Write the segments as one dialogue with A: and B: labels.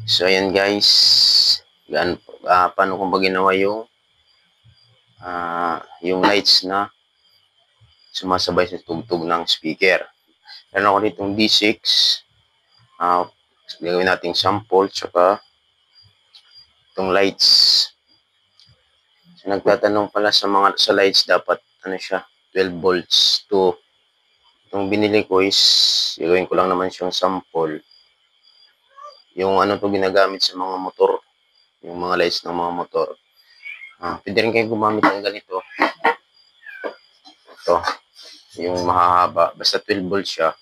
A: So, ayan guys. Paano ko ba ginawa yung lights na sumasabay sa tugtog ng speaker. Meron ako ditong D6. Gagawin natin sample, tsaka itong lights. So, nagtatanong pala sa lights, dapat ano siya, 12 volts to. Itong binili ko is, gagawin ko lang naman siyang sample. Yung ano to ginagamit sa mga motor, yung mga lights ng mga motor. Pwede rin kayo gumamit ng ganito. Ito, yung mahahaba, basta 12 volts siya.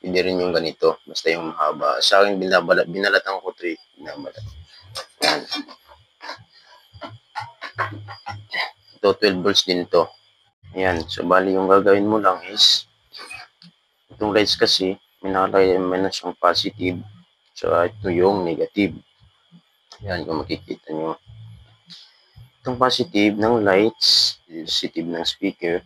A: Pwede rin yung ganito, basta yung mahaba. Sa akin, binalatan ko ito eh. Binabalat. Yan. Ito, 12 volts din ito. Ayan, so bali yung gagawin mo lang is, itong lights kasi, may na siyang positive. So, ito yung negative. Ayan, kung makikita nyo. Itong positive ng lights, positive ng speaker,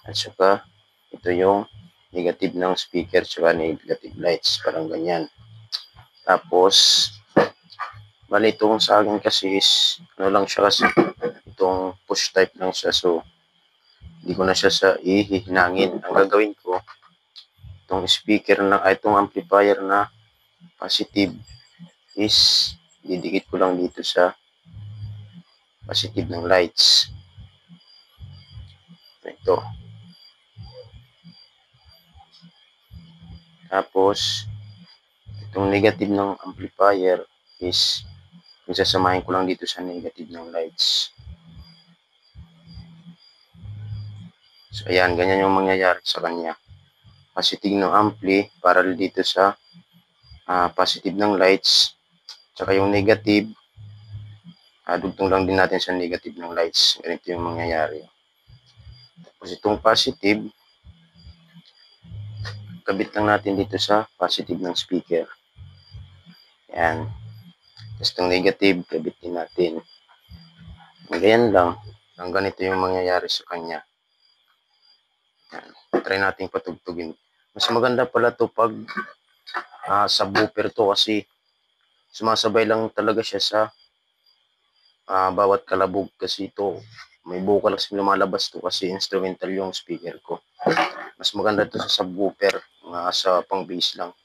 A: at saka ito yung negative ng speaker, saka negative lights, parang ganyan. Tapos, bali itong sa akin kasi is, ano lang siya kasi, itong push type lang siya, so, hindi ko na siya sa ihihinangin. Ang gagawin ko, itong speaker na, itong amplifier na positive is, didikit ko lang dito sa positive ng lights. Ito. Tapos, itong negative ng amplifier is, sasamahin ko lang dito sa negative ng lights. So, ayan, ganyan yung mangyayari sa kanya. Positive ng ampli para dito sa positive ng lights. Tsaka yung negative, dugtong lang din natin sa negative ng lights. Ganito yung mangyayari. Tapos itong positive, kabit lang natin dito sa positive ng speaker. Ayan. Tapos itong negative, kabit din natin. Ganyan lang. Ang ganito yung mangyayari sa kanya. Ayan. Try natin patugtugin. Mas maganda pala to pag subwoofer to kasi sumasabay lang talaga siya sa bawat kalabog kasi ito may vocal kasi lumalabas to kasi instrumental yung speaker ko. Mas maganda to sa subwoofer, sa pang bass lang.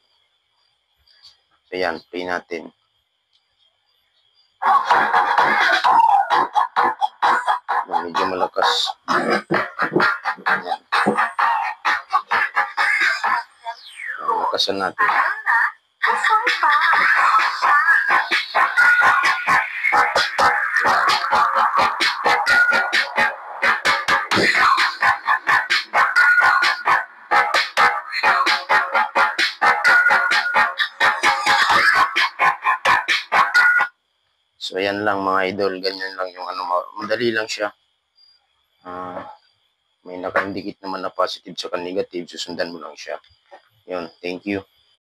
A: So yan, play natin. Medyo malakas. Ayan. Lakasan natin. So, ayan lang mga idol. Ganyan lang yung madali lang siya. May naka-indicate naman na positive sa negative. Susundan mo lang siya. Yun. Thank you.